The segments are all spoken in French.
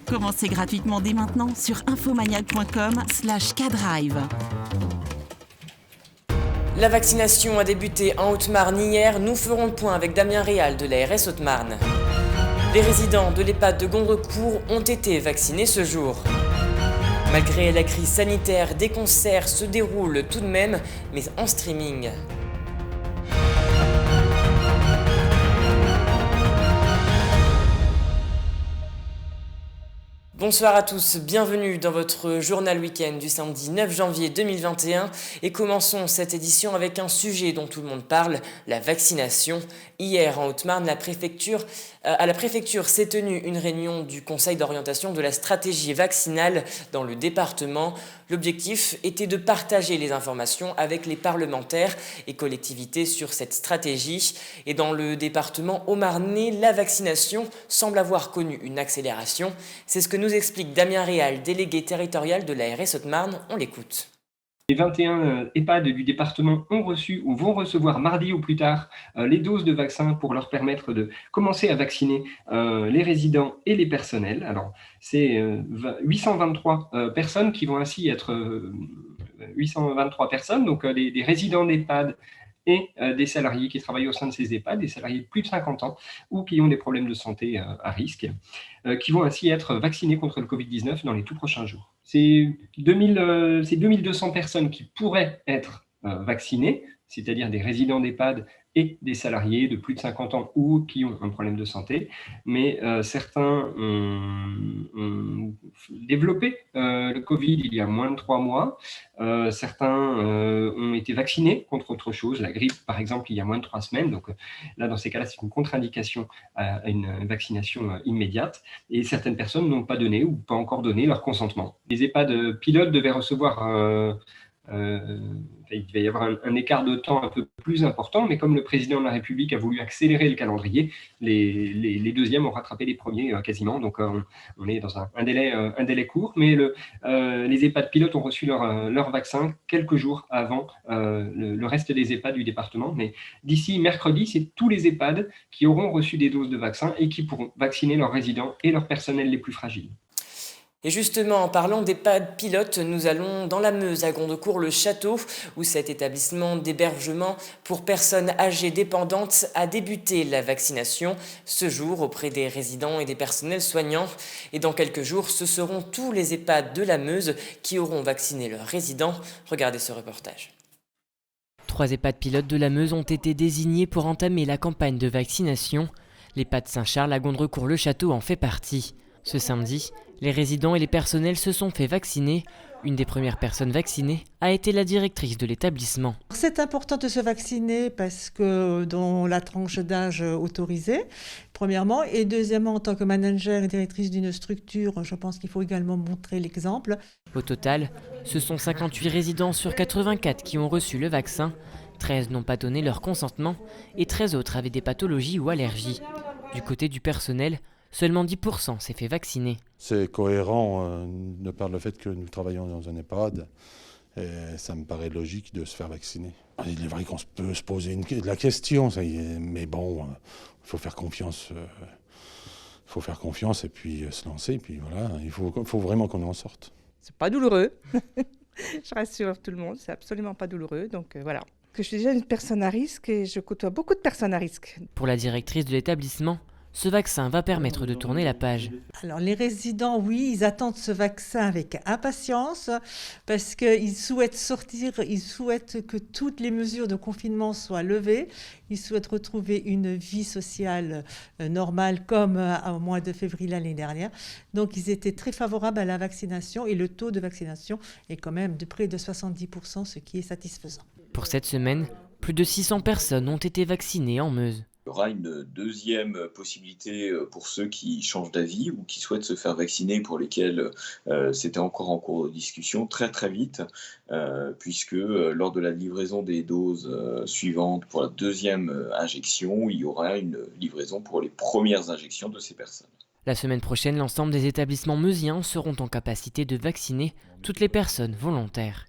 Commencez gratuitement dès maintenant sur infomaniac.com/K-Drive. La vaccination a débuté en Haute-Marne hier. Nous ferons le point avec Damien Réal de l'ARS Haute-Marne. Les résidents de l'EHPAD de Gondrecourt ont été vaccinés ce jour. Malgré la crise sanitaire, des concerts se déroulent tout de même, mais en streaming. Bonsoir à tous, bienvenue dans votre journal week-end du samedi 9 janvier 2021 et commençons cette édition avec un sujet dont tout le monde parle, la vaccination. Hier en Haute-Marne, à la préfecture s'est tenue une réunion du Conseil d'orientation de la stratégie vaccinale dans le département. L'objectif était de partager les informations avec les parlementaires et collectivités sur cette stratégie. Et dans le département haut-marnais, la vaccination semble avoir connu une accélération. C'est ce que nous explique Damien Réal, délégué territorial de l'ARS Haute-Marne. On l'écoute. Les 21 EHPAD du département ont reçu ou vont recevoir mardi ou plus tard les doses de vaccins pour leur permettre de commencer à vacciner les résidents et les personnels. Alors, c'est 823 personnes qui vont ainsi être 823 personnes, donc des résidents d'EHPAD et des salariés qui travaillent au sein de ces EHPAD, des salariés de plus de 50 ans ou qui ont des problèmes de santé à risque, qui vont ainsi être vaccinés contre le Covid-19 dans les tout prochains jours. C'est 2200 personnes qui pourraient être vaccinées, c'est-à-dire des résidents d'EHPAD et des salariés de plus de 50 ans ou qui ont un problème de santé. Mais certains ont développé le Covid il y a moins de 3 mois. Certains ont été vaccinés contre autre chose, la grippe par exemple, il y a moins de 3 semaines. Donc là, dans ces cas-là, c'est une contre-indication à une vaccination immédiate. Et certaines personnes n'ont pas donné ou pas encore donné leur consentement. Les EHPAD pilotes devaient recevoir... il va y avoir un écart de temps un peu plus important, mais comme le président de la République a voulu accélérer le calendrier, les deuxièmes ont rattrapé les premiers quasiment, donc on est dans un délai court, mais les EHPAD pilotes ont reçu leur vaccin quelques jours avant le reste des EHPAD du département, mais d'ici mercredi, c'est tous les EHPAD qui auront reçu des doses de vaccin et qui pourront vacciner leurs résidents et leurs personnels les plus fragiles. Et justement, en parlant d'EHPAD pilotes, nous allons dans la Meuse, à Gondrecourt-le-Château, où cet établissement d'hébergement pour personnes âgées dépendantes a débuté la vaccination ce jour auprès des résidents et des personnels soignants. Et dans quelques jours, ce seront tous les EHPAD de la Meuse qui auront vacciné leurs résidents. Regardez ce reportage. 3 EHPAD pilotes de la Meuse ont été désignés pour entamer la campagne de vaccination. L'EHPAD Saint-Charles à Gondrecourt-le-Château en fait partie. Ce samedi, les résidents et les personnels se sont fait vacciner. Une des premières personnes vaccinées a été la directrice de l'établissement. C'est important de se vacciner parce que dans la tranche d'âge autorisée, premièrement. Et deuxièmement, en tant que manager et directrice d'une structure, je pense qu'il faut également montrer l'exemple. Au total, ce sont 58 résidents sur 84 qui ont reçu le vaccin. 13 n'ont pas donné leur consentement et 13 autres avaient des pathologies ou allergies. Du côté du personnel, seulement 10% s'est fait vacciner. C'est cohérent de par le fait que nous travaillons dans un EHPAD et ça me paraît logique de se faire vacciner. Il est vrai qu'on peut se poser la question, mais bon, il faut faire confiance. Faut faire confiance et puis se lancer. Et puis voilà, il faut vraiment qu'on en sorte. C'est pas douloureux. Je rassure tout le monde, c'est absolument pas douloureux. Donc voilà. Je suis déjà une personne à risque et je côtoie beaucoup de personnes à risque. Pour la directrice de l'établissement, ce vaccin va permettre de tourner la page. Alors les résidents, oui, ils attendent ce vaccin avec impatience parce qu'ils souhaitent sortir, ils souhaitent que toutes les mesures de confinement soient levées, ils souhaitent retrouver une vie sociale normale comme au mois de février l'année dernière. Donc ils étaient très favorables à la vaccination et le taux de vaccination est quand même de près de 70%, ce qui est satisfaisant. Pour cette semaine, plus de 600 personnes ont été vaccinées en Meuse. Il y aura une deuxième possibilité pour ceux qui changent d'avis ou qui souhaitent se faire vacciner, pour lesquels c'était encore en cours de discussion très très vite, puisque lors de la livraison des doses suivantes pour la deuxième injection, il y aura une livraison pour les premières injections de ces personnes. La semaine prochaine, l'ensemble des établissements meusiens seront en capacité de vacciner toutes les personnes volontaires.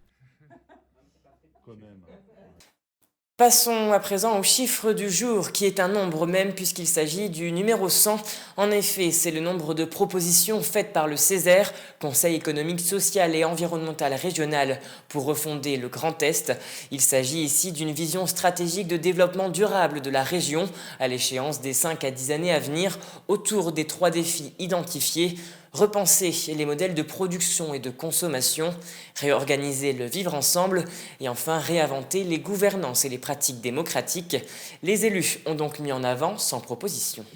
Passons à présent au chiffre du jour, qui est un nombre même puisqu'il s'agit du numéro 100. En effet, c'est le nombre de propositions faites par le CESER, Conseil économique, social et environnemental régional, pour refonder le Grand Est. Il s'agit ici d'une vision stratégique de développement durable de la région, à l'échéance des 5 à 10 années à venir, autour des 3 défis identifiés. Repenser les modèles de production et de consommation, réorganiser le vivre ensemble et enfin réinventer les gouvernances et les pratiques démocratiques. Les élus ont donc mis en avant 100 propositions.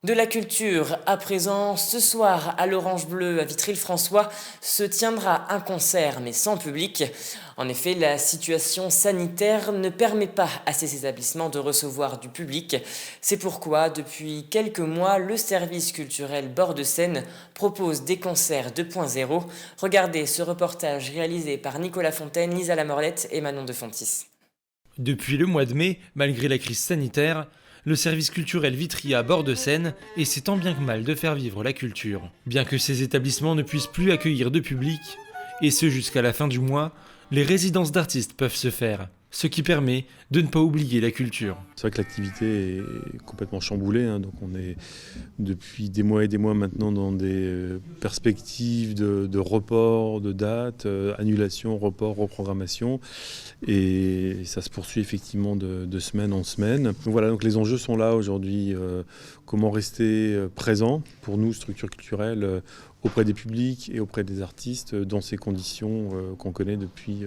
De la culture, à présent, ce soir à l'Orange Bleu à Vitry-le-François se tiendra un concert mais sans public. En effet, la situation sanitaire ne permet pas à ces établissements de recevoir du public. C'est pourquoi, depuis quelques mois, le service culturel Bord de Seine propose des concerts 2.0. Regardez ce reportage réalisé par Nicolas Fontaine, Lisa Lamorlette et Manon de Fontis. Depuis le mois de mai, malgré la crise sanitaire, le service culturel Vitry à Bord de Seine essaie tant bien que mal de faire vivre la culture. Bien que ces établissements ne puissent plus accueillir de public, et ce jusqu'à la fin du mois, les résidences d'artistes peuvent se faire, ce qui permet de ne pas oublier la culture. C'est vrai que l'activité est complètement chamboulée, donc on est depuis des mois et des mois maintenant dans des perspectives de report, de dates, annulation, report, reprogrammation, et ça se poursuit effectivement de semaine en semaine. Donc voilà, donc les enjeux sont là aujourd'hui. Comment rester présent pour nous, structures culturelles, auprès des publics et auprès des artistes dans ces conditions qu'on connaît depuis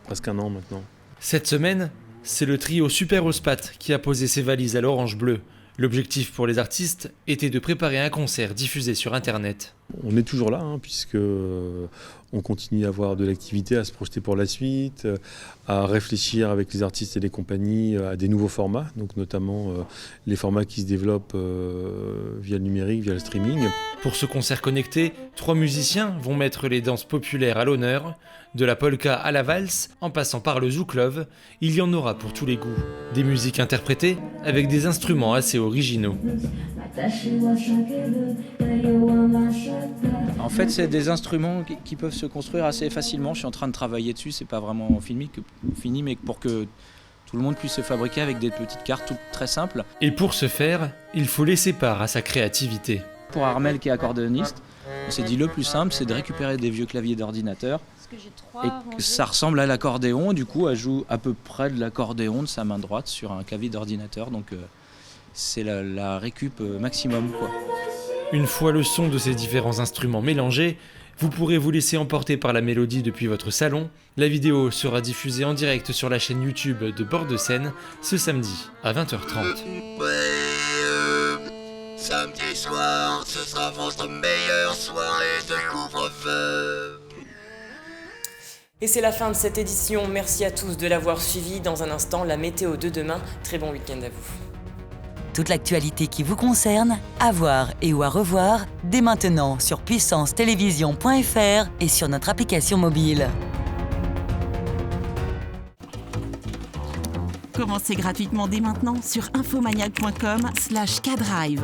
presque un an maintenant. Cette semaine, c'est le trio Super Ospat qui a posé ses valises à l'Orange Bleu. L'objectif pour les artistes était de préparer un concert diffusé sur Internet. On est toujours là, puisque on continue à avoir de l'activité, à se projeter pour la suite, à réfléchir avec les artistes et les compagnies à des nouveaux formats, donc notamment les formats qui se développent via le numérique, via le streaming. Pour ce concert connecté, 3 musiciens vont mettre les danses populaires à l'honneur. De la polka à la valse, en passant par le zouk love, il y en aura pour tous les goûts. Des musiques interprétées avec des instruments assez originaux. En fait, c'est des instruments qui peuvent se construire assez facilement. Je suis en train de travailler dessus, c'est pas vraiment fini, mais pour que tout le monde puisse se fabriquer avec des petites cartes toutes très simples. Et pour ce faire, il faut laisser part à sa créativité. Pour Armel qui est accordéoniste, on s'est dit le plus simple, c'est de récupérer des vieux claviers d'ordinateur. Et que ça ressemble à l'accordéon, du coup elle joue à peu près de l'accordéon de sa main droite sur un clavier d'ordinateur, donc c'est la récup maximum, quoi. Une fois le son de ces différents instruments mélangés, vous pourrez vous laisser emporter par la mélodie depuis votre salon. La vidéo sera diffusée en direct sur la chaîne YouTube de Bord de Seine ce samedi à 20h30. Samedi soir, ce sera votre meilleure soirée de couvre-feu. Et c'est la fin de cette édition. Merci à tous de l'avoir suivi. Dans un instant, la météo de demain. Très bon week-end à vous. Toute l'actualité qui vous concerne, à voir et ou à revoir, dès maintenant sur puissancetélévision.fr et sur notre application mobile. Commencez gratuitement dès maintenant sur infomaniac.com/K-Drive.